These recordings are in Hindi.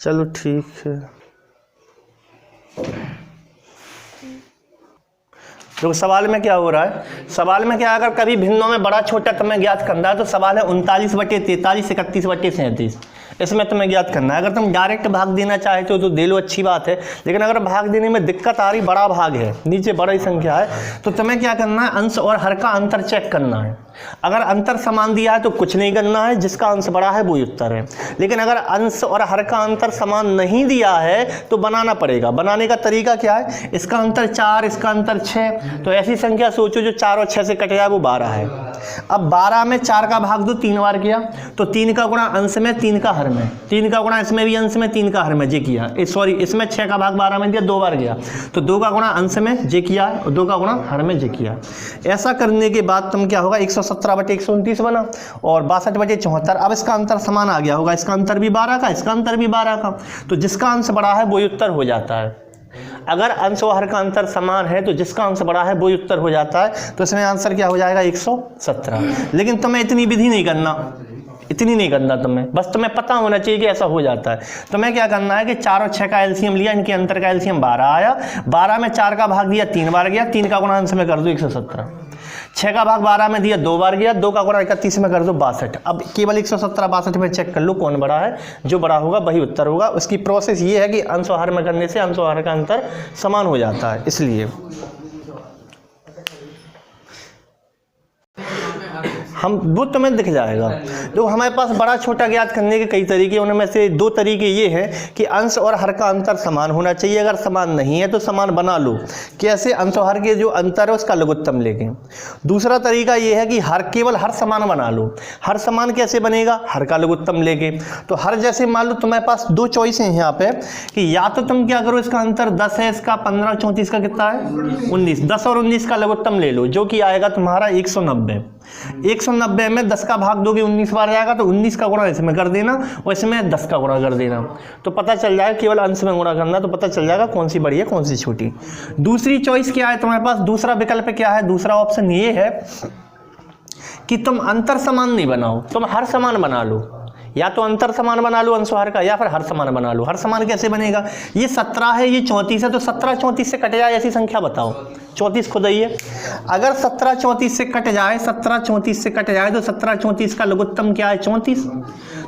चलो ठीक है। तो सवाल में क्या हो रहा है, सवाल में क्या, अगर कभी भिन्नों में बड़ा छोटा तुम्हें ज्ञात करना है तो सवाल है 39/43 31/37। इसमें तुम्हें ज्ञात करना है। अगर तुम डायरेक्ट भाग देना चाहते हो तो दे लो, अच्छी बात है। लेकिन अगर भाग देने में दिक्कत आ रही, बड़ा भाग है, नीचे बड़ी संख्या है, तो तुम्हें क्या करना है, अंश और हर का अंतर चेक करना है। अगर अंतर समान दिया है तो कुछ नहीं करना है, जिसका अंश बड़ा है वही उत्तर है। लेकिन अगर अंश और हर का अंतर समान नहीं दिया है तो बनाना पड़ेगा। बनाने का तरीका क्या है, इसका अंतर 4, इसका अंतर 6, तो ऐसी संख्या सोचो जो 4 और 6 से कट जाए, वो 12 है। अब 12 में 4 का भाग दो 3 बार किया, तो 3 का गुणा अंश में 3 का हर में, 3 का गुणा इसमें भी अंश में 3 का हर में जे किया, सॉरी इसमें 6 का भाग 12 में दिया, 2 बार गया, तो 2 का गुणा अंश में जे किया और 2 का गुणा हर में जे किया। ऐसा करने के बाद तुम क्या होगा, 117/129 बना और 62/74। अब इसका अंतर समान आ गया होगा, इसका अंतर भी 12 का, इसका अंतर भी 12 का, तो जिसका अंश बड़ा है वही उत्तर हो जाता है। अगर अंश और हर का अंतर समान है तो जिसका अंश बड़ा है वही उत्तर हो जाता है। तो इसमें आंसर क्या हो जाएगा, 117। लेकिन तुम्हें इतनी विधि नहीं करना, इतनी नहीं करना तुम्हें, बस तुम्हें पता होना चाहिए कि ऐसा हो जाता है। तुम्हें क्या करना है कि 4 और 6 का एलसीएम लिया, इनके अंतर का एलसीएम 12 आया, 12 में 4 का भाग दिया 3 बार गया, 3 का गुणा अंश में कर दो 117, 6 का भाग 12 में दिया 2 बार गया, 2 का गुणा 31 में कर दो 62। अब केवल 117 62 में चेक कर लो कौन बड़ा है, जो बड़ा होगा वही उत्तर होगा। उसकी प्रोसेस ये है कि अंश और हर में करने से अंश और हर का अंतर समान हो जाता है, इसलिए हम वो तुम्हें दिख जाएगा। जो हमारे पास बड़ा छोटा ज्ञात करने के कई तरीके, उनमें से 2 तरीके ये हैं कि अंश और हर का अंतर समान होना चाहिए, अगर समान नहीं है तो समान बना लो। कैसे, अंश और हर के जो अंतर है उसका लघुत्तम लेके। दूसरा तरीका ये है कि हर केवल हर समान बना लो। हर समान कैसे बनेगा, हर का लघुत्तम लेके। तो हर जैसे मान लो तुम्हारे पास 2 चॉइस हैं यहाँ पे कि या तो तुम क्या करो, इसका अंतर 10 है, इसका 15, 34 का कितना है 19, 10 और 19 का लघुत्तम ले लो, जो कि आएगा तुम्हारा 190। 190 में 10 का भाग दोगे 19 बार जाएगा, तो 19 का गुणा इसमें कर देना और इसमें 10 का गुणा कर देना, तो पता चल जाएगा, केवल अंश में गुणा करना, तो पता चल जाएगा कौन सी बड़ी है कौन सी छोटी। दूसरी चॉइस क्या है तुम्हारे पास, दूसरा विकल्प क्या है, दूसरा ऑप्शन ये है कि तुम अंतर समान नहीं बनाओ, तुम हर समान बना लो। या तो अंतर समान बना लो अंश और हर का, या फिर हर समान बना लो। हर समान कैसे बनेगा, ये 17 है, ये 34 है, तो 17 34 से कट जाए ऐसी संख्या बताओ। 34 खुद ही है, अगर 17 34 से कट जाए, 17 34 से कट जाए तो 17 34 का लघुत्तम क्या है 34,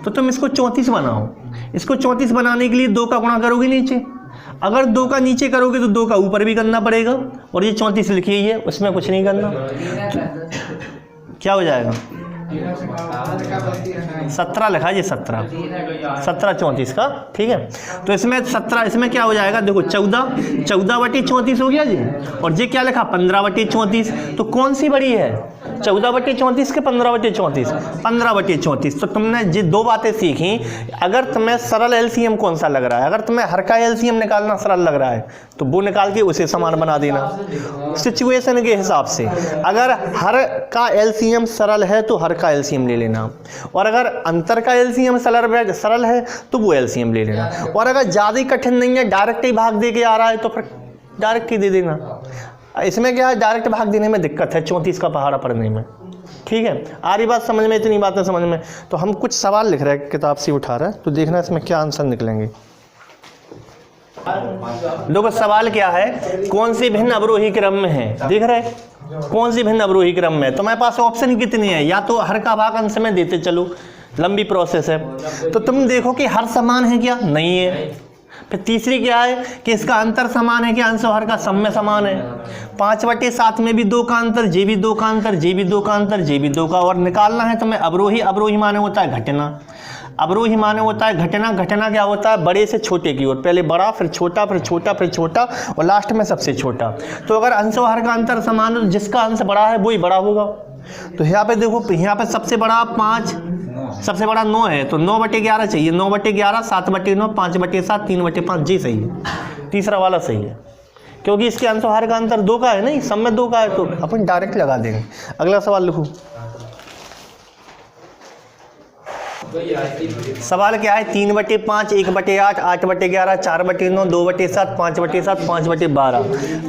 तो तुम इसको 34 बनाओ। इसको 34 बनाने के लिए 2 का गुणा करोगे नीचे, अगर 2 का नीचे करोगे तो 2 का ऊपर भी करना पड़ेगा, और ये 34 लिखी ही है, उसमें कुछ नहीं करना, तो क्या हो जाएगा 17 लिखा है, ये 17 34 का, ठीक है। तो इसमें 17, इसमें क्या हो जाएगा, देखो 14/34 हो गया जी, और ये क्या लिखा 15/34, तो कौन सी बड़ी है 14/34 के 15/34, 15/34। तो तुमने ये 2 बातें सीखी। अगर तुम्हें सरल एलसीएम कौन सा लग रहा है, अगर तुम्हें हर का एलसीएम निकालना सरल लग रहा है तो वो निकाल के उसे समान बना देना सिचुएशन के हिसाब से। अगर हर का एलसीएम सरल है तो हर का एलसीएम ले लेना, और अगर अंतर का एलसीएम सरल है तो वो एलसीएम ले लेना, और अगर ज़्यादा ही कठिन नहीं है, डायरेक्ट ही भाग दे के आ रहा है तो फिर डायरेक्ट ही दे देना। इसमें क्या है, डायरेक्ट भाग देने में दिक्कत है 34 का पहाड़ा पढ़ने में, ठीक है। आ रही बात समझ में, इतनी बातें समझ में। तो हम कुछ सवाल लिख रहे हैं, किताब से उठा रहे हैं, तो देखना इसमें क्या आंसर निकलेंगे। देखो सवाल क्या है, कौन सी भिन्न अवरोही क्रम में है, देख रहे कौन सी भिन्न अवरोही क्रम में है। तुम्हारे पास ऑप्शन कितनी है, या तो हर का भाग अंश में देते चलो, लंबी प्रोसेस है, तो तुम देखो कि हर समान है क्या, नहीं है। फिर तीसरी क्या है कि इसका अंतर समान है कि अंश और हर का सम में समान है। 5/7 में भी 2 का अंतर, जे भी 2 का अंतर, जे भी 2 का अंतर, जे भी 2 का, और निकालना है तुम्हें अवरोही। अवरोही माने होता है घटना, अवरोही माने होता है घटना। घटना क्या होता है, बड़े से छोटे की ओर, पहले बड़ा फिर छोटा फिर छोटा फिर छोटा और लास्ट में सबसे छोटा। तो अगर अंश और हर का अंतर समान है तो जिसका अंश बड़ा है वही बड़ा होगा। तो यहाँ पे देखो, यहाँ पे सबसे बड़ा 5, सबसे बड़ा 9 है, तो 9/11 चाहिए, 9/11, 7/9, 5/7, 3/5, जी सही है, तीसरा वाला सही है, क्योंकि इसके अंश और हर का अंतर 2 का है ना, सब में 2 का है, तो अपन डायरेक्ट लगा देंगे। अगला सवाल लिखो। सवाल क्या है, 3/5, 1/8, 8/11, 4/9, 2/7, 5/7, 5/12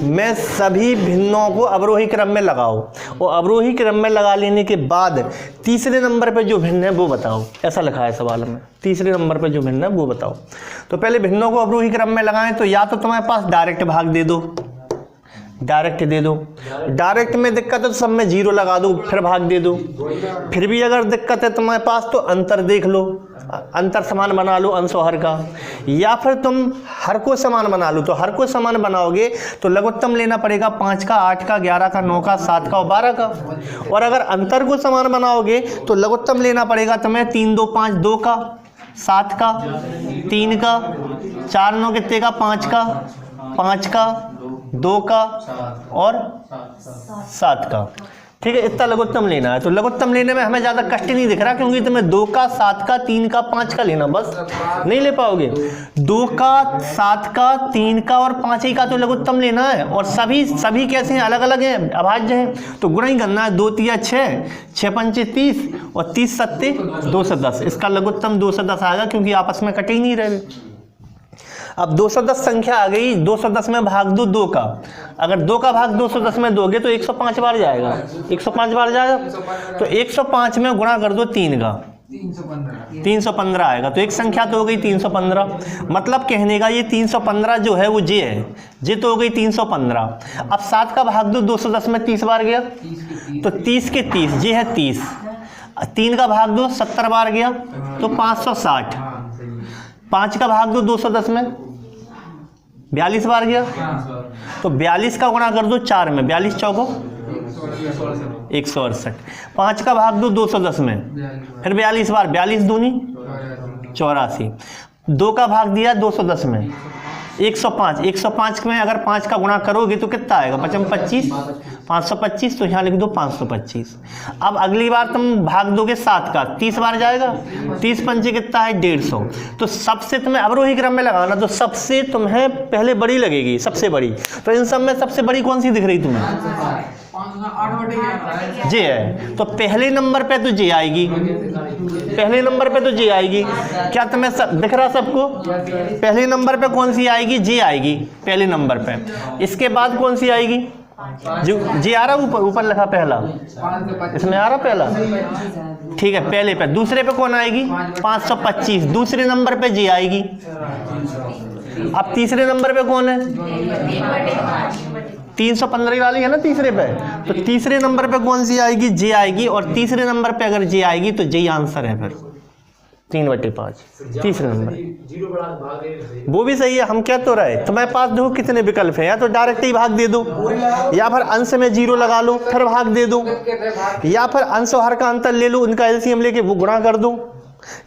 में सभी भिन्नों को अवरोही क्रम में लगाओ और अवरोही क्रम में लगा लेने के बाद तीसरे नंबर पे जो भिन्न है वो बताओ। ऐसा लिखा है सवाल में, तीसरे नंबर पे जो भिन्न है वो बताओ। तो पहले भिन्नों को अवरोही क्रम में लगाएं तो या तो तुम्हारे पास डायरेक्ट भाग दे दो, डायरेक्ट दे दो। डायरेक्ट में दिक्कत है तो सब में 0 लगा दो, फिर भाग दे दो। फिर भी अगर दिक्कत है तुम्हारे पास तो अंतर देख लो, अंतर समान बना लो अंश और हर का, या फिर तुम हर को समान बना लो। तो हर को समान बनाओगे तो लघुत्तम लेना पड़ेगा 5 का, 8 का, 11 का, 9 का, 7 का और 12 का। और अगर अंतर को समान बनाओगे तो लघुत्तम लेना पड़ेगा तुम्हें 3, 2, 5, 2 का, 7 का, 3 का, 4, 9 कितने का, 5 का, 5 का, 2 का और 7 का। ठीक है, इतना लघुत्तम लेना है। तो लघुत्तम लेने में हमें ज़्यादा कष्ट नहीं दिख रहा, क्योंकि तुम्हें 2 का, 7 का, 3 का, 5 का लेना, बस नहीं ले पाओगे। 2 का, 7 का, 3 का और 5 ही का तो लघुत्तम लेना है। और सभी कैसे हैं, अलग अलग हैं, अभाज्य हैं, तो गुणा ही करना है। 2 तिया 6, 6 पंचे 30 और 30 सत्ते 210। इसका लघुत्तम 210 आएगा, क्योंकि आपस में कटे ही नहीं रहे। अब 210 संख्या आ गई, 210 में भाग दो 2 का। अगर 2 का भाग 210 में दोगे तो 105 बार जाएगा, 105 बार जाएगा। तो 105 में गुणा कर दो 3 का, 315 आएगा। तो एक संख्या तो हो गई 315। मतलब कहने का ये 315 जो है वो जे है, जे तो हो गई 315। अब 7 का भाग दो 210 में 30 बार गया, तो 30 के 30, जे है 30। 3 का भाग दो 70 बार गया तो 560। 5 का भाग दो 210 में 42 बार गया, तो 42 का गुणा कर दो 4 में, 42 चौको 168। 5 का भाग दो 210 में, फिर 42 बार, 42 दूनी 84। 2 का भाग दिया 210 में 105। 105 में अगर 5 का गुणा करोगे तो कितना आएगा, 25, 525। तो यहाँ लिख दो 525। अब अगली बार तुम भाग दोगे 7 का, 30 बार जाएगा, 30 पंचे कितना है 150। तो सबसे तुम्हें अवरोही क्रम में लगाना, तो सबसे तुम्हें पहले बड़ी लगेगी, सबसे बड़ी। तो इन सब में सबसे बड़ी कौन सी दिख रही तुम्हें, जे है। तो पहले नंबर पे तो जे आएगी, पहले नंबर पे तो जे आएगी। क्या तुम्हें दिख रहा सबको, पहले नंबर पे कौन सी आएगी, जे आएगी पहले नंबर पे। इसके बाद कौन सी आएगी, जो जे आ रहा ऊपर, ऊपर लिखा पहला, इसमें आ रहा पहला, ठीक है। पहले पे, दूसरे पे कौन आएगी 525, दूसरे नंबर पे जे आएगी। अब तीसरे नंबर पे कौन है, 315 वाली है ना तीसरे पे, तो तीसरे नंबर पे कौन सी आएगी, जे आएगी। और तीसरे नंबर पे अगर जे आएगी तो जे आंसर है, फिर 3/5 तीसरे नंबर। वो भी सही है, हम क्या तो रहे। तुम्हारे पास देखो कितने विकल्प हैं, या तो डायरेक्ट ही भाग दे दो, या फिर अंश में 0 लगा लो फिर भाग दे दो, या फिर अंश और हर का अंतर ले लो, उनका एलसीएम लेके वो गुणा कर दो,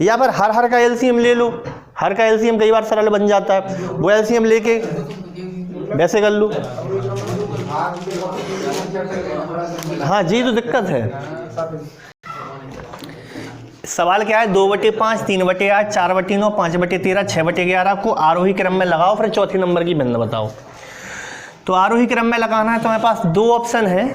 या फिर हर का एलसीएम ले लो। हर का एलसीएम कई बार सरल बन जाता है, वो एलसीएम लेके वैसे कर लो। हाँ जी, तो दिक्कत है। सवाल क्या है, 2/5, 3/8, 4/9, 5/13, 6/11 को आरोही क्रम में लगाओ, फिर चौथे नंबर की भिन्न बताओ। तो आरोही क्रम में लगाना है, तुम्हारे पास 2 ऑप्शन है।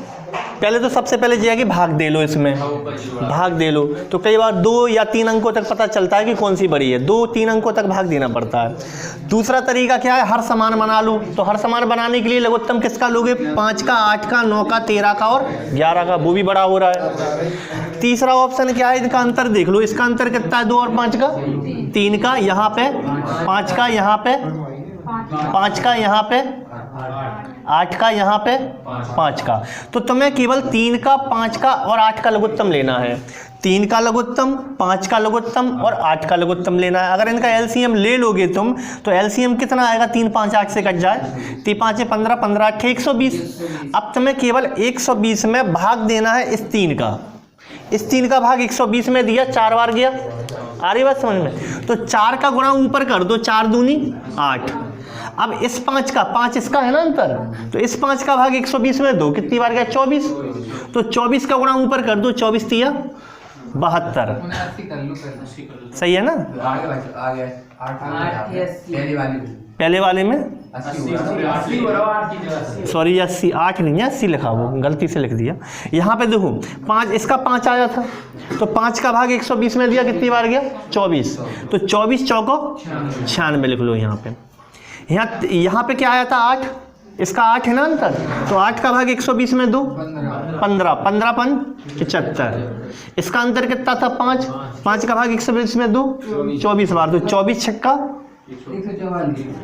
पहले तो सबसे पहले ये है कि भाग दे लो, इसमें भाग दे लो। तो कई बार 2 या 3 अंकों तक पता चलता है कि कौन सी बड़ी है, 2-3 अंकों तक भाग देना पड़ता है। दूसरा तरीका क्या है, हर समान बना लो। तो हर समान बनाने के लिए लघुत्तम किसका लोगे, 5 का, 8 का, 9 का, 13 का और 11 का, वो भी बड़ा हो रहा है। तीसरा ऑप्शन क्या है, इसका अंतर देख लो। इसका अंतर कितना है, 2 और 5 का, 3 का, यहाँ पे 5 का, यहाँ पे 5 का, यहाँ पे 8 का, यहाँ पे 5 का। तो तुम्हें केवल 3 का, 5 का और 8 का लघुत्तम लेना है। 3 का लघुत्तम, 5 का लघुत्तम और 8 का लघुत्तम लेना है। अगर इनका एलसीएम ले लोगे तुम तो एलसीएम कितना आएगा, 3, 5, 8 से कट जाए, 3, 5, 15, 15, 8, 120। अब तुम्हें केवल 120 में भाग देना है इस 3 का। इस 3 का भाग 120 में दिया, 4 बार गया, आ रही बात समझ में। तो 4 का गुणा ऊपर कर दो, 4 दूनी 8। अब इस 5 का, 5 इसका है ना अंतर, तो इस 5 का भाग 120 में दो, कितनी बार गया, 24। तो 24 का गुणा ऊपर कर दो, 24 तिया 72। सही है ना, पहले वाले में 80 सॉरी 80, 8 नहीं है 80 लिखा, वो गलती से लिख दिया। यहाँ पे देखो 5, इसका 5 आया था, तो 5 का भाग 120 में दिया, कितनी बार गया 24, तो 24 चौको 96 लिख लो यहाँ पे। यहाँ पे क्या आया था 8, इसका 8 है ना अंतर, तो 8 का भाग 120 में 2 15, 15 5 75, इसका अंतर कितना था 5, 5 का भाग 120 में 2 24 बार, तो 24 छक्का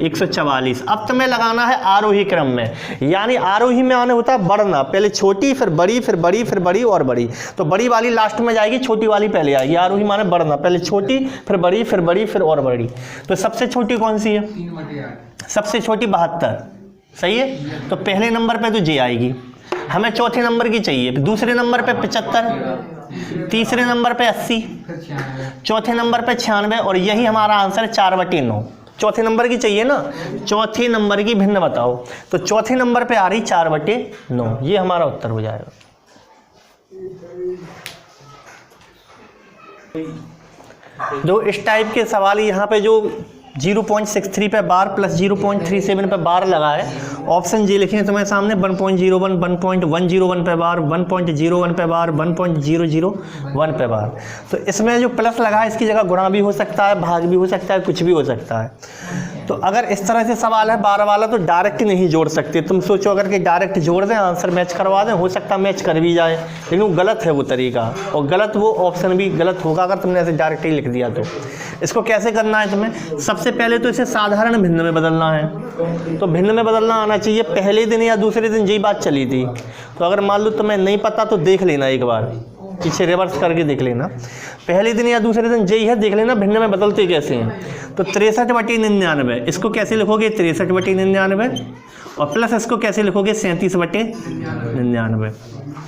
144। अब तुम्हें लगाना है आरोही क्रम में, यानी आरोही में आने होता है बढ़ना, पहले छोटी फिर बड़ी फिर बड़ी फिर बड़ी और बड़ी, तो बड़ी वाली लास्ट में जाएगी, छोटी वाली पहले आएगी। आरोही माने बढ़ना, पहले छोटी फिर बड़ी फिर बड़ी फिर और बड़ी। तो सबसे छोटी कौन सी है, सबसे छोटी 72, सही है। तो पहले नंबर पे तो जे आएगी, हमें चौथे नंबर की चाहिए, दूसरे नंबर पे 75, तीसरे नंबर पे 80, चौथे नंबर पे 96, और यही हमारा आंसर है 4/9। चौथे नंबर की चाहिए ना, चौथे नंबर की भिन्न बताओ, तो चौथे नंबर पे आ रही 4/9, ये हमारा उत्तर हो जाएगा। दो इस टाइप के सवाल यहाँ पे जो 0.63 पे बार प्लस 0.37 पे बार लगा है, ऑप्शन जी लिखे हैं तुम्हारे सामने 1.01, 1.101 पे बार, 1.01 पे बार, 1.001 पे बार। तो इसमें जो प्लस लगा है इसकी जगह गुणा भी हो सकता है, भाग भी हो सकता है, कुछ भी हो सकता है। तो अगर इस तरह से सवाल है बार वाला तो डायरेक्ट नहीं जोड़ सकते। तुम सोचो अगर कि डायरेक्ट जोड़ दें, आंसर मैच करवा दें, हो सकता है मैच कर भी जाए, लेकिन वो गलत है वो तरीका, और गलत वो ऑप्शन भी गलत होगा अगर तुमने ऐसे डायरेक्ट ही लिख दिया। तो इसको कैसे करना है तुम्हें, सबसे पहले तो इसे साधारण भिन्न में बदलना है। तो भिन्न में बदलना आना चाहिए। पहले दिन या दूसरे दिन यही बात चली थी, तो अगर मान लो तुम्हें नहीं पता तो देख लेना, एक बार पीछे रिवर्स करके देख लेना, पहले दिन या दूसरे दिन यही है, देख लेना भिन्न में बदलते कैसे हैं। तो 63/99, इसको कैसे लिखोगे 63/99, और प्लस इसको कैसे लिखोगे 37/99।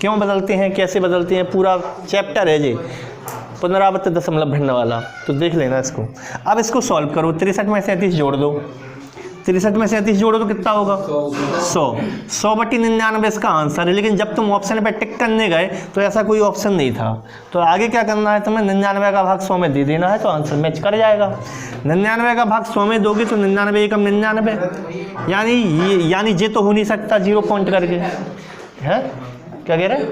क्यों बदलते हैं, कैसे बदलते हैं, पूरा चैप्टर है जी पुनरावृत्त दशमलव भिन्न वाला, तो देख लेना इसको। अब इसको सॉल्व करो, 63 में 37 जोड़ दो, 63 में 37 जोड़ो तो कितना होगा 100/99 इसका आंसर है। लेकिन जब तुम ऑप्शन पे टिक करने गए तो ऐसा कोई ऑप्शन नहीं था, तो आगे क्या करना है तुम्हें, 99 का भाग 100 में दे देना है, तो आंसर मैच कर जाएगा। 99 का भाग 100 में दोगे तो 99 एकम 99, यानी ये तो हो नहीं सकता 0 पॉइंट करके, है क्या कह रहे,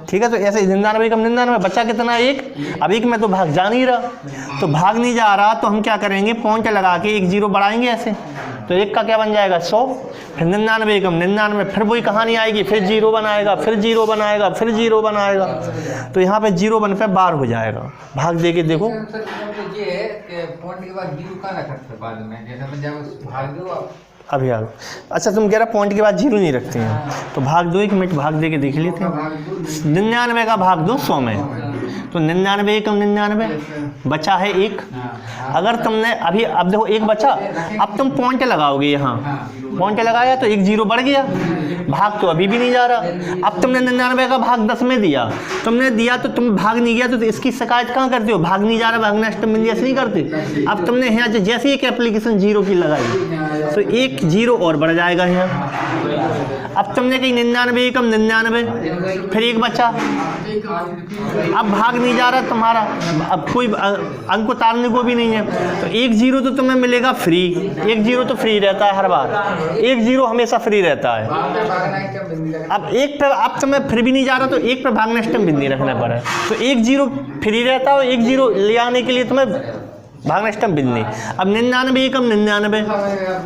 ठीक है। तो ऐसे 99 एकम 99 बचा कितना 1, अब 1 में तो भाग जा नहीं रहा, तो भाग नहीं जा रहा, तो हम क्या करेंगे पॉइंट लगा के 1 0 बढ़ाएंगे ऐसे, तो 1 का क्या बन जाएगा 100, फिर 99 एकम 99, फिर वही कहानी आएगी, फिर 0 बनाएगा, फिर 0 बनाएगा, फिर 0 बनाएगा, तो यहाँ पे 0 बन पे बार हो जाएगा। भाग दे के देखो, अभी आ अच्छा तुम कह रहा पॉइंट के बाद 0 नहीं रखते हैं, तो भाग दो, 1 मिनट भाग दे के देख लेते हैं। 99 का भाग दो 100 में, तो 99 एकम 99 बचा है 1। अगर तुमने अभी अब देखो 1 बचा, अब तुम पॉइंट लगाओगे, यहाँ पॉइंट लगाया तो 1 0 बढ़ गया, भाग तो अभी भी नहीं जा रहा। अब तुमने 99 का भाग 10 में दिया, तुमने दिया तो तुम भाग नहीं गया, तो इसकी शिकायत कहाँ करते हो, भाग नहीं जा रहा, भागना अष्टम बिंदी ऐसे नहीं करते। अब तुमने यहाँ जैसे एक एप्लीकेशन 0 की लगाई तो 1 0 और बढ़ जाएगा यहाँ। अब तुमने कही 99 एकम 99, फिर 1 बचा, अब भाग नहीं जा रहा तुम्हारा, अब कोई अंक उतारने को भी नहीं है, तो 1 0 तो तुम्हें मिलेगा फ्री, 1 0 तो फ्री रहता है हर बार, 1 0 हमेशा फ्री रहता है। अब 1 पे अब तुम्हें फिर भी नहीं जा रहा, तो 1 पे भागना अष्टम बिंदी रखना पड़ा, तो 1 0 फ्री रहता है, 1 0 ले आने के लिए तुम्हें भागना अष्टम बिंदी। अब 99 एकम 99,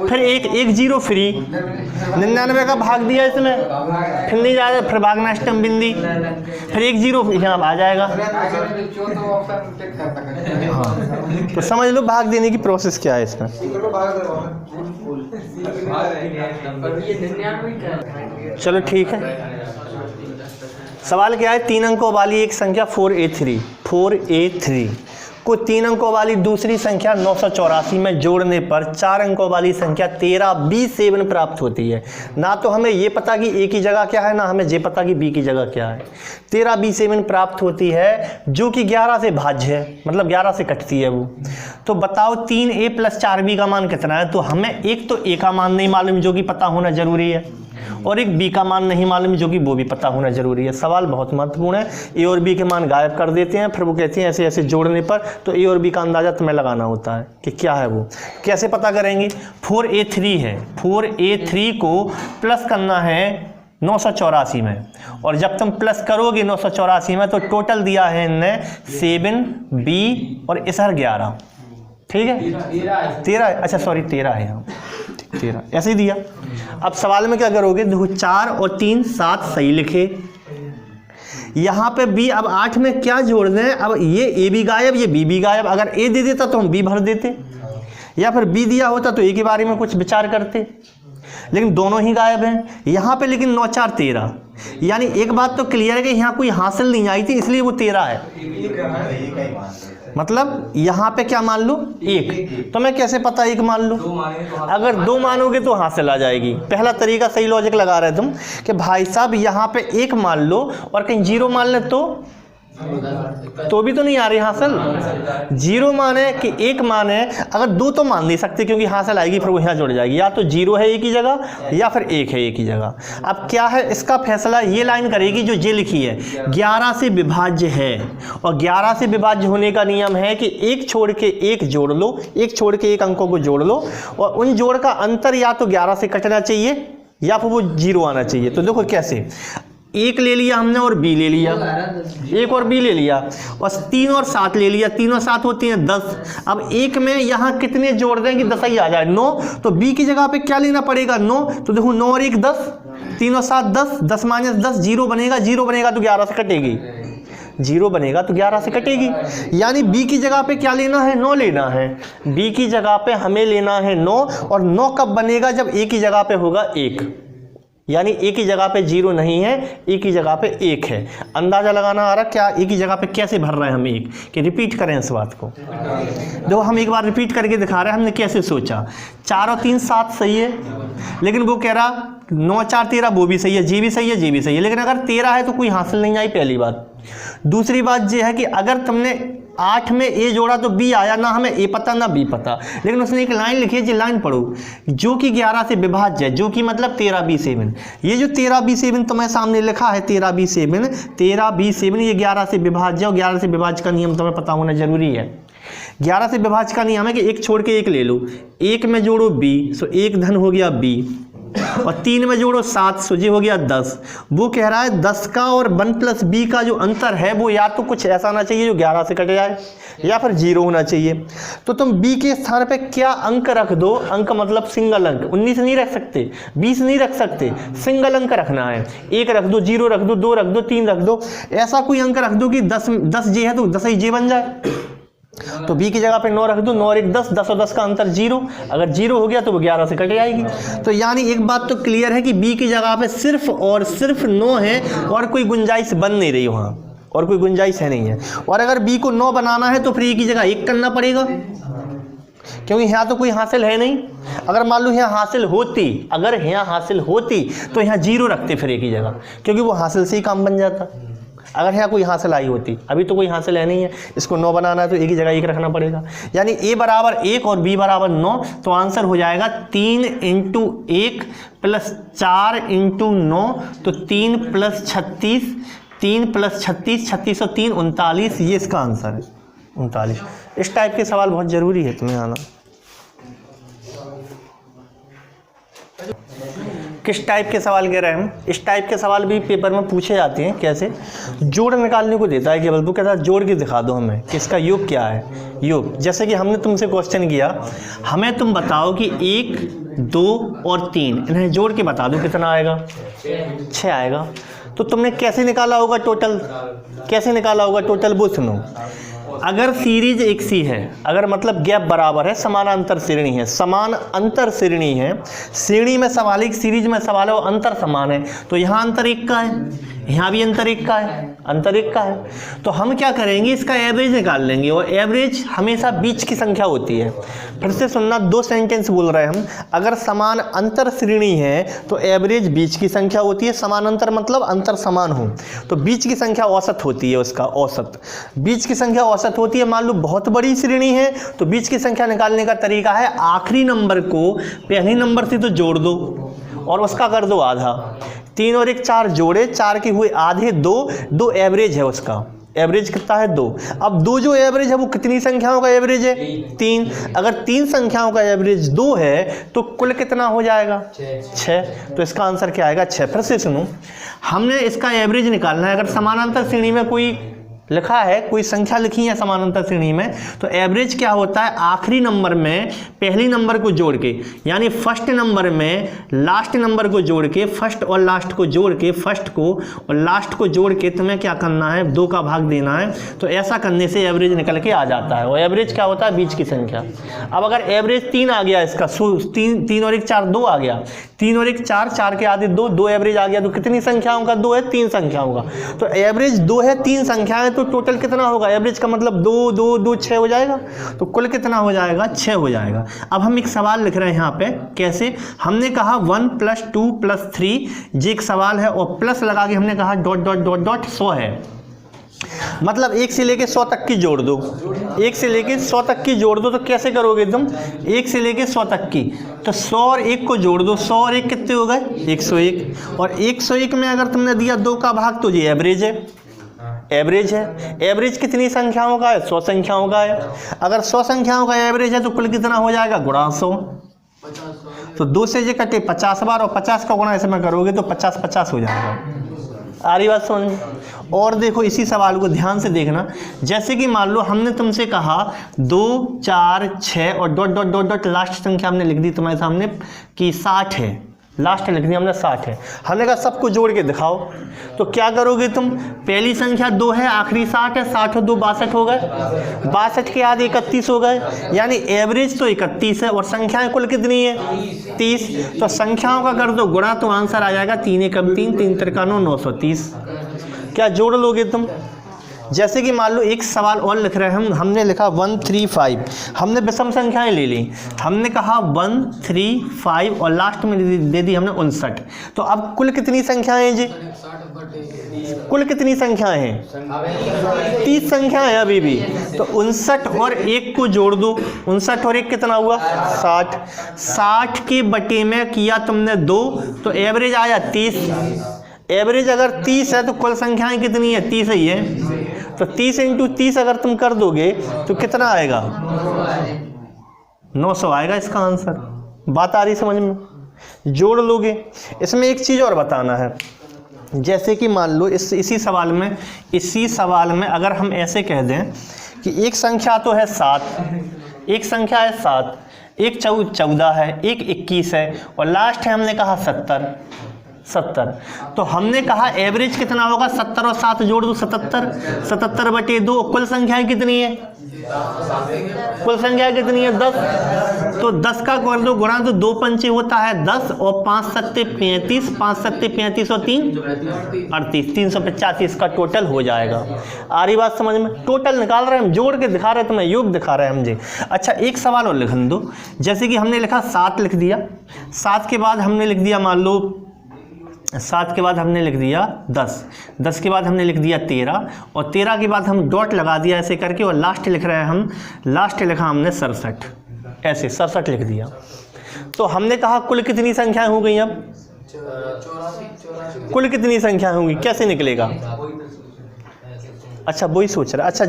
फिर 1 0 फ्री, 99 का भाग दिया इसमें, फिर नहीं जा रहा, फिर भागना अष्टम बिंदी, फिर 1 0 यहाँ आ जाएगा। हाँ, तो समझ लो भाग देने की प्रोसेस क्या है इसमें। चलो ठीक है, सवाल क्या है, 3 अंकों वाली एक संख्या 4A3 को 3 अंकों वाली दूसरी संख्या 984 में जोड़ने पर 4 अंकों वाली संख्या 13B7 प्राप्त होती है। ना तो हमें ये पता कि A की जगह क्या है, ना हमें ये पता कि B की जगह क्या है। 13B7 प्राप्त होती है जो कि 11 से भाज्य है, मतलब 11 से कटती है वो। तो बताओ 3A + 4B का मान कितना है, तो हमें एक तो A का मान नहीं मालूम जो कि पता होना जरूरी है, और एक बी का मान नहीं मालूम, जो कि वो भी पता होना जरूरी है। सवाल बहुत महत्वपूर्ण है। ए और बी के मान गायब कर देते हैं, फिर वो कहते हैं ऐसे ऐसे जोड़ने पर तो ए और बी का अंदाज़ा तुम्हें लगाना होता है कि क्या है वो। कैसे पता करेंगे? 4a3 है, 4a3 को प्लस करना है 984 में, और जब तुम प्लस करोगे 984 में तो टोटल दिया है इनने 7b और इसर 11, ठीक है 13, अच्छा सॉरी 13 है यहाँ, 13 ऐसे ही दिया। अब सवाल में क्या करोगे? देखो 4 और 3 7 सही लिखे, यहाँ पे b, अब 8 में क्या जोड़ दें? अब ये a भी गायब, ये b भी गायब। अगर a दे देता तो हम b भर देते, या फिर b दिया होता तो a के बारे में कुछ विचार करते, लेकिन दोनों ही गायब हैं यहाँ पे। लेकिन 9 4 13, यानी एक बात तो क्लियर है कि यहाँ कोई हासिल नहीं आई थी, इसलिए वो 13 है। मतलब यहाँ पे क्या मान लो? 1। तो मैं कैसे पता 1 मान लूँ? अगर 2 मानोगे तो हासिल आ जाएगी। पहला तरीका सही लॉजिक लगा रहे तुम कि भाई साहब यहाँ पे 1 मान लो और कहीं 0 मान ले तो भी तो नहीं आ रही हासिल। 0 मान है कि 1 मान है, अगर 2 तो मान नहीं सकते क्योंकि हासिल आएगी, फिर वो यहाँ जुड़ जाएगी। या तो 0 है एक ही जगह या फिर 1 है एक ही जगह। अब क्या है इसका फैसला? ये लाइन करेगी जो जे लिखी है, 11 से विभाज्य है, और 11 से विभाज्य होने का नियम है कि एक छोड़ के एक जोड़ लो, एक छोड़ के एक अंकों को जोड़ लो, और उन जोड़ का अंतर या तो 11 से कटना चाहिए या फिर वो 0 आना चाहिए। तो देखो कैसे, 1 ले लिया हमने और b ले लिया, 1 और b ले लिया, और 3 और 7 ले लिया, 3 और 7 होती हैं 10। अब 1 में यहाँ कितने जोड़ दें कि 10 ही आ जाए? 9। तो b की जगह पे क्या लेना पड़ेगा? 9। तो देखो 9 और 1 10, 3 और 7 10, 10 माइनस 10 0 बनेगा, 0 बनेगा तो 11 से कटेगी, 0 बनेगा तो 11 से कटेगी। यानी b की जगह पे क्या लेना है? 9 लेना है। b की जगह पे हमें लेना है 9, और 9 कब बनेगा? जब a की जगह पे होगा 1, यानी a की जगह पे 0 नहीं है, a की जगह पे 1 है। अंदाजा लगाना आ रहा क्या a की जगह पे कैसे भर रहे हैं हम 1, कि रिपीट करें इस बात को। देखो हम एक बार रिपीट करके दिखा रहे हैं हमने कैसे सोचा। 4 और 3 7 सही है, लेकिन वो कह रहा 9 4 13, वो भी सही है, जी भी सही है, जी भी सही है, लेकिन अगर 13 है तो कोई हासिल नहीं आई, पहली बात। दूसरी बात यह है कि अगर तुमने 8 में a जोड़ा तो b आया, ना हमें a पता ना b पता, लेकिन उसने एक लाइन लिखी है, जी लाइन पढ़ो, जो कि 11 से विभाज्य है, जो कि मतलब 13b7। ये जो 13b7 तुम्हें सामने लिखा है 13b7, 13b7 ये 11 से विभाज्य, और 11 से विभाज्य का नियम तुम्हें पता होना जरूरी है। 11 से विभाज्य का नियम है कि एक छोड़ के एक ले लो, 1 में जोड़ो b, सो 1 धन हो गया b, और 3 में जोड़ो 7, सो ये हो गया 10। वो कह रहा है 10 का और 1 प्लस b का जो अंतर है वो या तो कुछ ऐसा आना चाहिए जो 11 से कट जाए, या फिर 0 होना चाहिए। तो तुम b के स्थान पे क्या अंक रख दो? अंक मतलब सिंगल अंक, 19 नहीं रख सकते, 20 नहीं रख सकते, सिंगल अंक रखना है। 1 रख दो, 0 रख दो, 2 रख दो, 3 रख दो, ऐसा कोई अंक रख दो कि 10 जे है तो 10 ही जे बन जाए। तो b की जगह पे 9 रख दो, 9 और 1 10, 10 और 10 का अंतर 0, अगर 0 हो गया तो वो 11 से कट जाएगी। तो यानी एक बात तो क्लियर है कि b की जगह पे सिर्फ और सिर्फ 9 है, और कोई गुंजाइश बन नहीं रही वहाँ, और कोई गुंजाइश है नहीं है। और अगर b को 9 बनाना है तो फिर a की जगह 1 करना पड़ेगा, क्योंकि यहाँ तो कोई हासिल है नहीं। अगर मान लो यहाँ हासिल होती, अगर यहाँ हासिल होती तो यहाँ 0 रखते फिर a की जगह, क्योंकि वो हासिल से ही काम बन जाता। अगर यहाँ कोई हासिल आई होती, अभी तो कोई हासिल है नहीं है, इसको 9 बनाना है तो एक ही जगह 1 रखना पड़ेगा। यानी a बराबर 1 और b बराबर 9, तो आंसर हो जाएगा 3 × 1 + 4 × 9, तो 3 + 36, 3 + 36, 36 और 3 39, ये इसका आंसर है 39। इस टाइप के सवाल बहुत ज़रूरी है तुम्हें आना। किस टाइप के सवाल कह रहे हैं हम? इस टाइप के सवाल भी पेपर में पूछे जाते हैं। कैसे? जोड़ निकालने को देता है केवल, वो कहता है जोड़ के दिखा दो हमें कि इसका योग क्या है। योग जैसे कि हमने तुमसे क्वेश्चन किया, हमें तुम बताओ कि 1 2 और 3 इन्हें जोड़ के बता दो कितना आएगा, 6 आएगा। तो तुमने कैसे निकाला होगा टोटल, कैसे निकाला होगा टोटल वो सुनो। अगर सीरीज एक सी है, अगर मतलब गैप बराबर है, समानांतर श्रेणी है, समान अंतर श्रेणी है, श्रेणी में सवाल एक, सीरीज में सवाल है, वो अंतर समान है, तो यहाँ अंतर 1 का है, यहाँ भी अंतर 1 का है, अंतर 1 का है। तो हम क्या करेंगे, इसका एवरेज निकाल लेंगे, और एवरेज हमेशा बीच की संख्या होती है। फिर से सुनना, 2 सेंटेंस बोल रहे हैं हम। अगर समान अंतर श्रेणी है तो एवरेज बीच की संख्या होती है, समान अंतर मतलब अंतर समान हो, तो बीच की संख्या औसत होती है, उसका औसत, बीच की संख्या औसत होती है। मान लो बहुत बड़ी श्रेणी है तो बीच की संख्या निकालने का तरीका है, आखिरी नंबर को पहले नंबर से तो जोड़ दो, और उसका कर दो आधा। 3 और 1 4 जोड़े, 4 के हुए आधे 2 एवरेज है उसका। एवरेज कितना है 2। अब 2 जो एवरेज है वो कितनी संख्याओं का एवरेज है 3। अगर 3 संख्याओं का एवरेज 2 है तो कुल कितना हो जाएगा 6। तो इसका आंसर क्या आएगा 6। फिर से सुनो, हमने इसका एवरेज निकालना है। अगर समानांतर श्रेणी में कोई लिखा है, कोई संख्या लिखी है समानांतर श्रेणी में, तो एवरेज क्या होता है, आखिरी नंबर में पहली नंबर को जोड़ के, यानी फर्स्ट नंबर में लास्ट नंबर को जोड़ के, फर्स्ट और लास्ट को जोड़ के, फर्स्ट को और लास्ट को जोड़ के तुम्हें क्या करना है 2 का भाग देना है। तो ऐसा करने से एवरेज निकल के आ जाता है। और एवरेज क्या होता है बीच की संख्या। अब अगर एवरेज 3 आ गया, इसका 3 और 1 4 2 आ गया, 3 और 1 4, 4 के आधे 2 एवरेज आ गया। तो कितनी संख्याओं का 2 है 3 संख्याओं का। तो एवरेज 2 है 3 संख्याएं, तो टोटल कितना होगा एवरेज का मतलब 2 2 2 6 हो जाएगा। तो कुल कितना हो जाएगा 6 हो जाएगा। अब हम एक सवाल लिख रहे हैं यहाँ पे, कैसे, हमने कहा 1 + 2 + 3, ये एक सवाल है और प्लस लगा के हमने कहा ... 100 है। मतलब 1 से लेके 100 तक की जोड़ दो, 1 से लेके 100 तक की जोड़ दो। तो कैसे करोगे तुम 1 से लेके 100 तक की, तो 100 और 1 को जोड़ दो, 100 और 1 कितने हो गए 101। और 101 में अगर तुमने दिया 2 का भाग तो ये एवरेज है। एवरेज है, एवरेज कितनी संख्याओं का है 100 संख्याओं का है। अगर 100 संख्याओं का एवरेज है तो कुल कितना हो जाएगा गुणा 100। तो 2 से ये कटे 50 बार और 50 का गुणा इसमें करोगे तो 50 50 हो जाएगा। आ रही बात समझ में। और देखो इसी सवाल को ध्यान से देखना, जैसे कि मान लो हमने तुमसे कहा 2 4 6 और ... लास्ट संख्या हमने लिख दी तुम्हारे सामने कि 60 है, लास्ट लिख दी हमने 60 है। हमने कहा सबको जोड़ के दिखाओ। तो क्या करोगे तुम, पहली संख्या 2 है, आखिरी 60 है, 60 और 2 62 हो गए, 62 के आधे 31 हो गए, यानी एवरेज तो 31 है और संख्याएं कुल कितनी है 30। तो संख्याओं का कर दो गुणा तो आंसर आ जाएगा 3 एकम 3, 3 त्रिकानो 930। क्या जोड़ लोगे तुम। जैसे कि मान लो एक सवाल और लिख रहे हैं हमने लिखा 135, हमने विषम संख्याएं ले ली, हमने कहा 135 और लास्ट में दे दी हमने 59। तो अब कुल कितनी संख्याएं हैं जी, कुल कितनी संख्याएं हैं 30 संख्याएं हैं अभी भी। तो 59 और 1 को जोड़ दो, 59 और 1 कितना हुआ 60। 60 के बटे में किया तुमने 2 तो एवरेज आया 30। एवरेज अगर 30 है तो कुल संख्याएं कितनी है 30 ही है। तो 30 × 30 अगर तुम कर दोगे तो कितना आएगा 900 आएगा इसका आंसर। बात आ रही समझ में, जोड़ लोगे। इसमें एक चीज़ और बताना है, जैसे कि मान लो इसी सवाल में अगर हम ऐसे कह दें कि एक संख्या तो है 7, एक संख्या है 7, एक 14 है, एक 21 है और लास्ट है हमने कहा 70। तो हमने कहा एवरेज कितना होगा 70 और 7 जोड़ दो 77 बटे 2। कुल संख्याएं कितनी है, कुल संख्या कितनी है 10। तो 10 का कर दो गुणा तो 2 पंचे होता है 10 और 5 सत्ते 35, 5 सत्ते 35 और 3 38, 385 का टोटल हो जाएगा। आ रही बात समझ में। टोटल निकाल रहे हैं हम, जोड़ के दिखा रहे हैं तुम्हें, योग दिखा रहे हैं हम जी। अच्छा एक सवाल और लिखन दो, जैसे कि हमने लिखा 7 लिख दिया, 7 के बाद हमने लिख दिया मान लो 7 के बाद हमने लिख दिया 10, 10 के बाद हमने लिख दिया 13 और 13 के बाद हम डॉट लगा दिया ऐसे करके और लास्ट लिख रहे हैं हम, लास्ट लिखा हमने 67, ऐसे 67 लिख दिया। तो हमने कहा कुल कितनी संख्याएं हो गई, अब कुल कितनी संख्याएं होंगी कैसे निकलेगा। अच्छा वही सोच रहा। अच्छा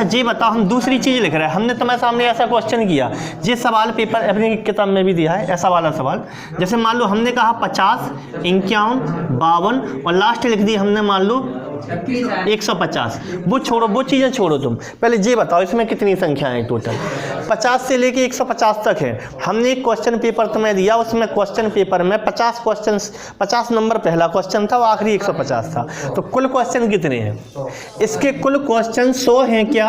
जी बताओ, हम दूसरी चीज़ लिख रहे हैं। हमने तुम्हारे सामने ऐसा क्वेश्चन किया, ये सवाल पेपर अपनी किताब में भी दिया है ऐसा वाला सवाल। जैसे मान लो हमने कहा 50, 51, 52 और लास्ट लिख दी हमने मान लो 150। वो छोड़ो, वो चीज़ें छोड़ो, तुम पहले ये बताओ इसमें कितनी संख्याएं हैं टोटल। 50 से लेके 150 तक है। हमने एक क्वेश्चन पेपर तुम्हें दिया, उसमें क्वेश्चन पेपर में 50 क्वेश्चन, 50 नंबर पहला क्वेश्चन था, वो आखिरी 150 था। तो कुल क्वेश्चन कितने हैं, इसके कुल क्वेश्चन 100 हैं क्या,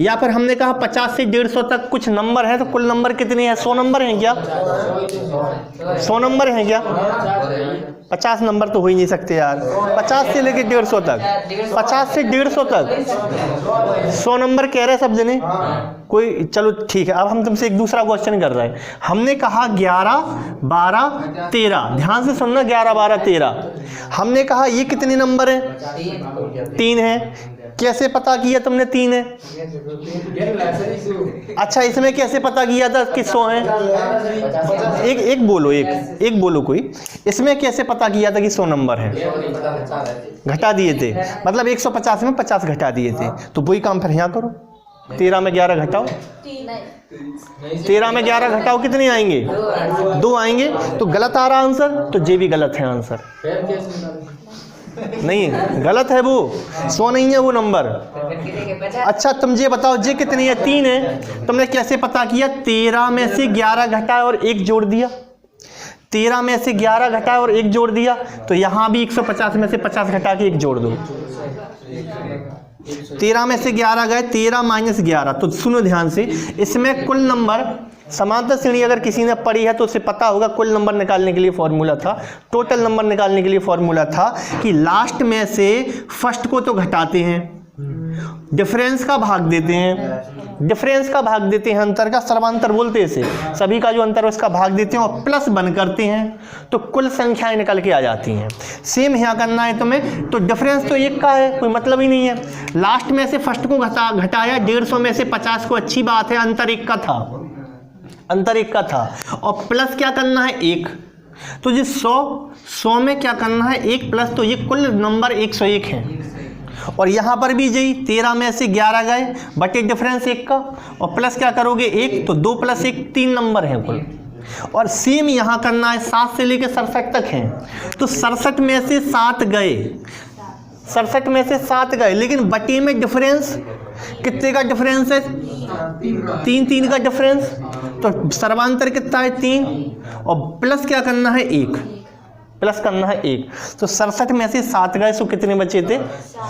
या फिर हमने कहा 50 से 150 तक कुछ नंबर है, तो कुल नंबर कितने हैं 100 नंबर हैं क्या, 100 नंबर हैं क्या। 50 नंबर तो हो ही नहीं सकते यार। 50 से लेके 150 तक, 50 से 150 तक 100 नंबर कह रहे सब जने। कोई, चलो ठीक है। अब हम तुमसे एक दूसरा क्वेश्चन कर रहे हैं। हमने कहा 11, 12, 13, ध्यान से सुनना, 11, 12, 13। हमने कहा ये कितने नंबर हैं? 3 है। कैसे पता किया तुमने 3 है? अच्छा, इसमें कैसे पता किया था कि 100 है? एक बोलो कोई, इसमें कैसे पता किया था कि 100 नंबर है? घटा दिए थे, मतलब 150 में 50 घटा दिए थे। तो वही काम फिर यहाँ करो, 13 में 11 घटाओ, 13 में 11 घटाओ, कितने आएंगे? 2 आएंगे। तो गलत आ रहा आंसर, तो ये भी गलत है आंसर। नहीं, गलत है, वो 100 नहीं है वो नंबर। अच्छा तुम ये बताओ, ये कितनी है? 3 है। तुमने कैसे पता किया? 13 में से 11 घटाया और 1 जोड़ दिया। 13 में से 11 घटाया और 1 जोड़ दिया, तो यहां भी 150 में से 50 घटा के 1 जोड़ दो। 13 में से 11 गए, 13 माइनस 11। तो सुनो ध्यान से, इसमें कुल नंबर, समांतर श्रेणी अगर किसी ने पढ़ी है तो उसे पता होगा, कुल नंबर निकालने के लिए फॉर्मूला था, टोटल नंबर निकालने के लिए फॉर्मूला था कि लास्ट में से फर्स्ट को तो घटाते हैं, डिफरेंस का भाग देते हैं, डिफरेंस का भाग देते हैं, अंतर का सर्वांतर बोलते हैं इसे, सभी का जो अंतर है उसका भाग देते हैं और प्लस बन करते हैं, तो कुल संख्याएं निकल के आ जाती हैं। सेम यहाँ करना है तुम्हें। तो डिफरेंस तो 1 का है, कोई मतलब ही नहीं है। लास्ट में से फर्स्ट को घटाया, 150 में से 50 को, अच्छी बात है, अंतर 1 का था, अंतर 1 का था। और प्लस क्या करना है? 1। तो ये 100 में क्या करना है? 1 प्लस, तो ये कुल नंबर 101 है। और यहाँ पर भी यही 13 में से 11 गए बटे डिफरेंस 1 का, और प्लस क्या करोगे? 1, तो 2 + 1 3 नंबर हैं कुल। और सेम यहाँ करना है, 7 से लेकर 67 तक हैं। तो 67 में से 7 गए, 67 में से 7 गए, लेकिन बटे में डिफरेंस कितने का डिफरेंस है? 3 का डिफरेंस। तो सर्वांतर कितना है? 3। और प्लस क्या करना है? 1, प्लस करना है 1। तो 67 में से 7 गए, तो कितने बचे थे?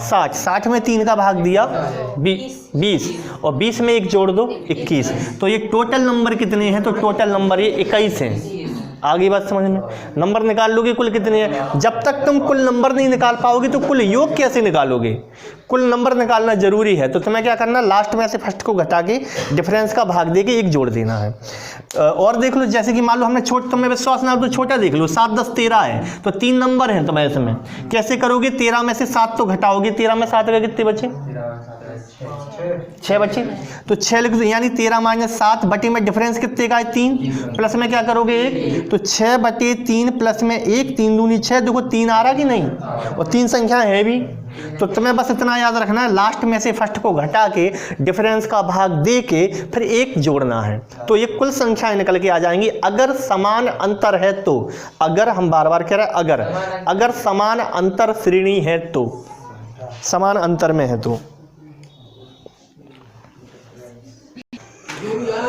60। 60 में 3 का भाग दिया 20, और 20 में 1 जोड़ दो 21। तो ये टोटल नंबर कितने हैं? तो टोटल नंबर ये 21 हैं। आगे बात समझ में, नंबर निकाल लोगे कुल कितने हैं। जब तक तुम कुल नंबर नहीं निकाल पाओगे तो कुल योग कैसे निकालोगे? कुल नंबर निकालना जरूरी है। तो तुम्हें क्या करना, लास्ट में से फर्स्ट को घटा के डिफरेंस का भाग दे के 1 जोड़ देना है। और देख लो, जैसे कि मान लो हमने तुम्हें विश्वास ना हो तो छोटा देख लो, 7, 10, 13 है, तो 3 नंबर हैं तुम्हें इसमें। कैसे करोगे? 13 में से 7 तो घटाओगे, 13 में 7 गए, कितने बचे? 6 बचे। तो 6 लिख दो, यानी 13 माइनस 7 बटे में डिफरेंस कितने का है? 3, प्लस में क्या करोगे? 1। तो 6 बटे 3 प्लस में 1, 3 दूनी 6। देखो 3 आ रहा कि नहीं, और 3 संख्या है भी। तो तुम्हें बस इतना याद रखना है, लास्ट में से फर्स्ट को घटा के डिफरेंस का भाग दे के फिर 1 जोड़ना है, तो ये कुल संख्याएं निकल के आ जाएंगी। अगर समान अंतर है तो, अगर हम बार बार कह रहे हैं अगर समान अंतर श्रेणी है तो, समान अंतर में है तो।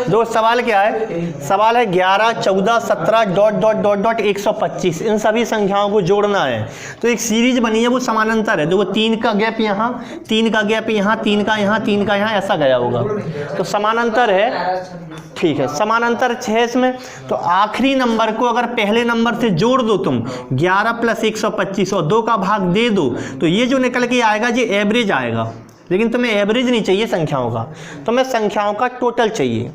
दो सवाल क्या है? सवाल है 11, 14, 17 ... 125, इन सभी संख्याओं को जोड़ना है। तो एक सीरीज बनी है, वो समानांतर है। देखो 3 का गैप यहाँ, 3 का गैप यहाँ, 3 का यहाँ, 3 का यहाँ, ऐसा गया होगा, तो समानांतर है। ठीक है, समानांतर 6 इसमें। तो आखिरी नंबर को अगर पहले नंबर से जोड़ दो तुम, 11 + 125 और 2 का भाग दे दो, तो ये जो निकल के आएगा ये एवरेज आएगा। लेकिन तुम्हें एवरेज नहीं चाहिए संख्याओं का, तुम्हें संख्याओं का टोटल चाहिए।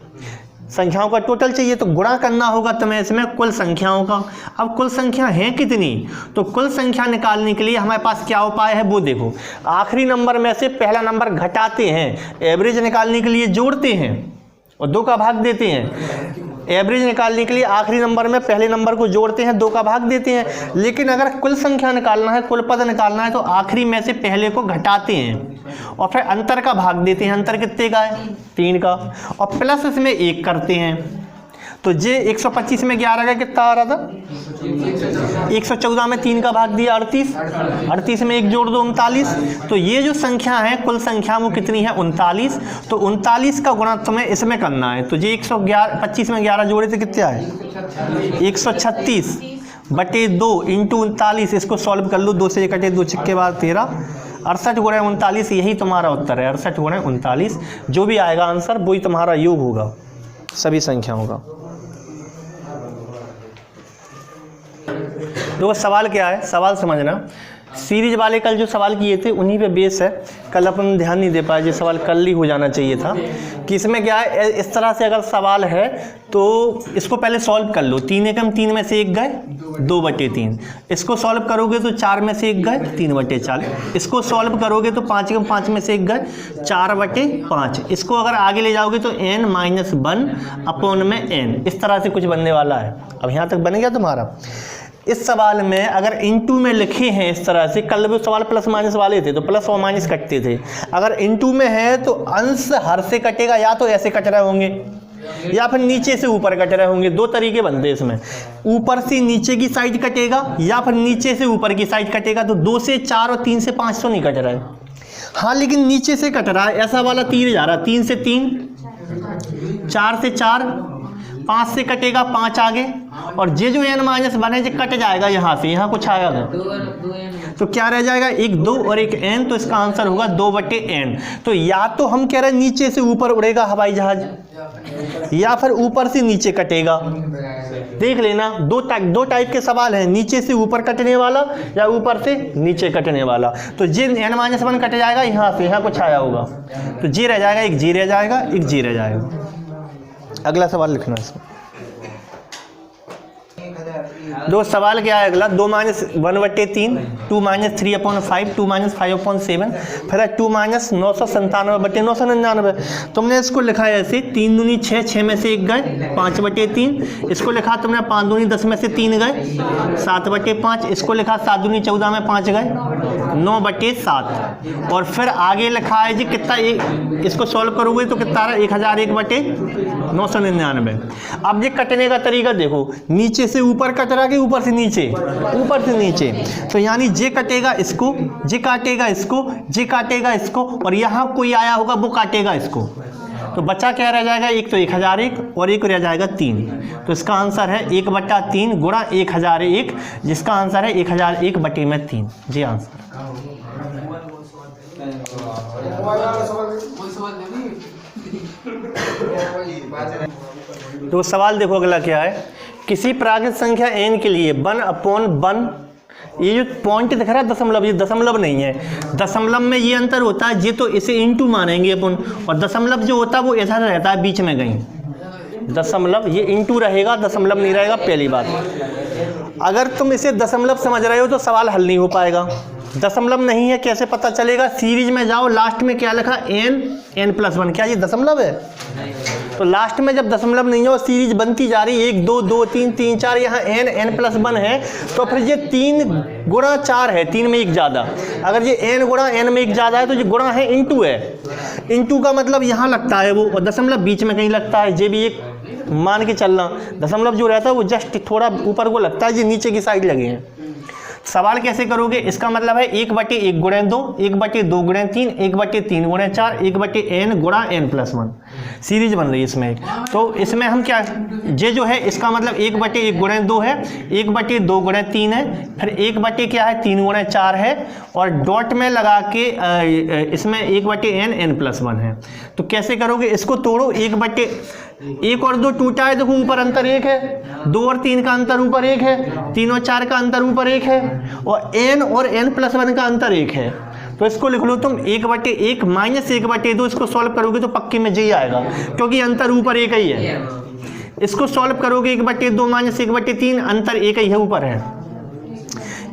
संख्याओं का टोटल चाहिए तो गुणा करना होगा तुम्हें इसमें कुल संख्याओं का। अब कुल संख्या है कितनी, तो कुल संख्या निकालने के लिए हमारे पास क्या उपाय है वो देखो। आखिरी नंबर में से पहला नंबर घटाते हैं, एवरेज निकालने के लिए जोड़ते हैं और 2 का भाग देते हैं। एवरेज निकालने के लिए आखिरी नंबर में पहले नंबर को जोड़ते हैं, 2 का भाग देते हैं। लेकिन अगर कुल संख्या निकालना है, कुल पद निकालना है, तो आखिरी में से पहले को घटाते हैं और फिर अंतर का भाग देते हैं। अंतर कितने का है? 3 का, और प्लस इसमें 1 करते हैं। तो ये 125 में 11 का कितना आ रहा था? 114 में 3 का भाग दिया 38, 38 में 1 जोड़ दो 39। तो ये जो संख्या है कुल संख्या वो कितनी है? 39। तो 39 का गुणा तुम्हें इसमें करना है। तो ये 125 में 11 जोड़े थे, कितना है? 136 बटे 2 इंटू 39। इसको सॉल्व कर लो, 2 से कटे 2 छिक्के बाद 13, 68 गुणे 39, यही तुम्हारा उत्तर है। 68 गुणे 39 जो भी आएगा आंसर वही तुम्हारा योग होगा सभी संख्याओं का। देखो सवाल क्या है, सवाल समझना। सीरीज वाले कल जो सवाल किए थे उन्हीं पे बेस है, कल अपन ध्यान नहीं दे पाए, जो सवाल कल ही हो जाना चाहिए था। कि इसमें क्या है, इस तरह से अगर सवाल है तो इसको पहले सॉल्व कर लो। 3 एकम 3 में से 1 गए 2/3, इसको सॉल्व करोगे तो 4 में से 1 गए 3/4, इसको सॉल्व करोगे तो 5 एकम 5 में से 1 गए 4/5, इसको अगर आगे ले जाओगे तो n-1 अपॉन में n, इस तरह से कुछ बनने वाला है। अब यहाँ तक बन गया तुम्हारा। इस सवाल में अगर इनटू में लिखे हैं इस तरह से, कल भी सवाल प्लस माइनस वाले थे तो प्लस और माइनस कटते थे, अगर इनटू में है तो अंश हर से कटेगा, या तो ऐसे कट रहे होंगे या फिर नीचे से ऊपर कट रहे होंगे। दो तरीके बनते हैं इसमें, ऊपर से नीचे की साइड कटेगा या फिर नीचे से ऊपर की साइड कटेगा। तो 2 से 4 और 3 से 5 तो नहीं कट रहा है, हाँ लेकिन नीचे से कट रहा है, ऐसा वाला तीर जा रहा है, 3 से 3, 4 से 4, 5 से कटेगा 5 आगे, और जे जो n-1 है जो कट जाएगा यहाँ से, यहाँ कुछ आएगा तो क्या रह जाएगा, 1 2 और 1 n, तो इसका आंसर होगा 2/n। तो या तो हम कह रहे हैं नीचे से ऊपर उड़ेगा हवाई जहाज, या फिर ऊपर से नीचे कटेगा। देख लेना, दो टाइप के सवाल हैं, नीचे से ऊपर कटने वाला या ऊपर से नीचे कटने वाला। तो जे n-1 कट जाएगा यहाँ से, यहाँ कुछ आया होगा तो जे रह जाएगा, एक जी रह जाएगा, एक जी रह जाएगा। अगला सवाल लिखना इसमें। दो सवाल क्या है अगला, 2-1/3, 2-3/5, 2-5/7, फिर है 2-997/999। तुमने इसको लिखा है ऐसे, 3 दूनी 6, 6 में से 1 गए 5/3, इसको लिखा तुमने 5 दूनी 10 में से 3 गए 7/5, इसको लिखा 7 दूनी 14 में 5 गए 9/7, और फिर आगे लिखा है जी कितना, इसको सॉल्व करोगे तो कितना रहा, 1001/999। अब ये कटने का तरीका देखो, नीचे से ऊपर कट रहा कि ऊपर से नीचे, ऊपर से नीचे, तो यानी जे कटेगा इसको, जे काटेगा इसको, जे काटेगा इसको, और यहाँ कोई आया होगा वो काटेगा इसको। तो बचा क्या रह जाएगा, एक तो 1001 और एक रह जाएगा 3। तो इसका आंसर है 1/3 गुणा 1001, जिसका आंसर है 1001/3। जी आंसर। तो सवाल देखो अगला क्या है, किसी प्राकृत संख्या n के लिए 1/1, ये जो पॉइंट दिख रहा है दशमलव, ये दशमलव नहीं है, दशमलव में ये अंतर होता है, ये तो इसे इनटू मानेंगे अपन, और दशमलव जो होता है वो इधर रहता है बीच में कहीं, दशमलव ये इनटू रहेगा, दशमलव नहीं रहेगा। पहली बात, अगर तुम इसे दशमलव समझ रहे हो तो सवाल हल नहीं हो पाएगा। दशमलव नहीं है कैसे पता चलेगा, सीरीज में जाओ, लास्ट में क्या लिखा, n+1, क्या ये दशमलव है? तो लास्ट में जब दशमलव नहीं है और सीरीज बनती जा रही है, 1 2 2 3 3 4, यहाँ n+1 है, तो फिर ये 3 गुणा 4 है, 3 में 1 ज़्यादा। अगर ये n गुणा n में 1 ज़्यादा है तो ये गुणा है, इनटू है। इनटू का मतलब यहाँ लगता है वो, और दशमलव बीच में कहीं लगता है, ये भी एक मान के चलना। दशमलव जो रहता है वो जस्ट थोड़ा ऊपर को लगता है, ये नीचे की साइड लगे हैं। सवाल कैसे करोगे, इसका मतलब है 1/1 गुणे 2, 1/2 गुणे 3, 1/3 गुणे 4, 1/n गुणा n+1, सीरीज बन रही है इसमें। तो इसमें हम क्या, ये जो है इसका मतलब 1/1 गुणे 2 है, 1/2 गुणे 3 है, फिर 1 क्या है 3 गुणे 4 है, और डॉट में लगा के इसमें 1/n n+1 है। तो कैसे करोगे, इसको तोड़ो, 1 और 2 टूटा है, देखो ऊपर अंतर 1 है, 2 और 3 का अंतर ऊपर 1 है, 3 और 4 का अंतर ऊपर 1 है, और n और n+1 का अंतर 1 है। तो इसको लिख लो तुम 1/1 माइनस 1/2, इसको सॉल्व करोगे तो पक्के में जी आएगा, क्योंकि अंतर ऊपर 1 ही है। इसको सॉल्व करोगे 1/2 माइनस 1/3, अंतर 1 ही है, ऊपर है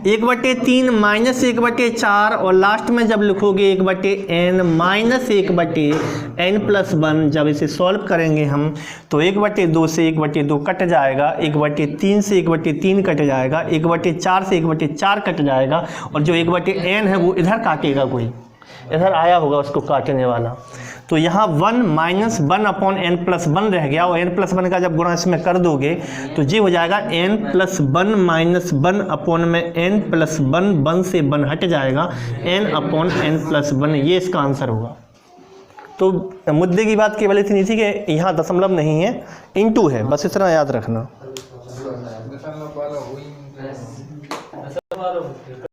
1/3 माइनस 1/4, और लास्ट में जब लिखोगे 1/n माइनस 1/n+1, जब इसे सॉल्व करेंगे हम तो 1/2 से 1/2 कट जाएगा, 1/3 से 1/3 कट जाएगा, 1/4 से 1/4 कट जाएगा, और जो 1/n है वो इधर काटेगा, कोई इधर आया होगा उसको काटने वाला। तो यहाँ 1 माइनस 1/n+1 रह गया, और n+1 का जब गुणा इसमें कर दोगे तो ये हो जाएगा n+1 माइनस 1/n+1, 1 से 1 हट जाएगा, n/n+1, ये इसका आंसर होगा। तो मुद्दे की बात केवल इतनी थी कि यहाँ दशमलव नहीं है, इनटू है, बस इतना याद रखना।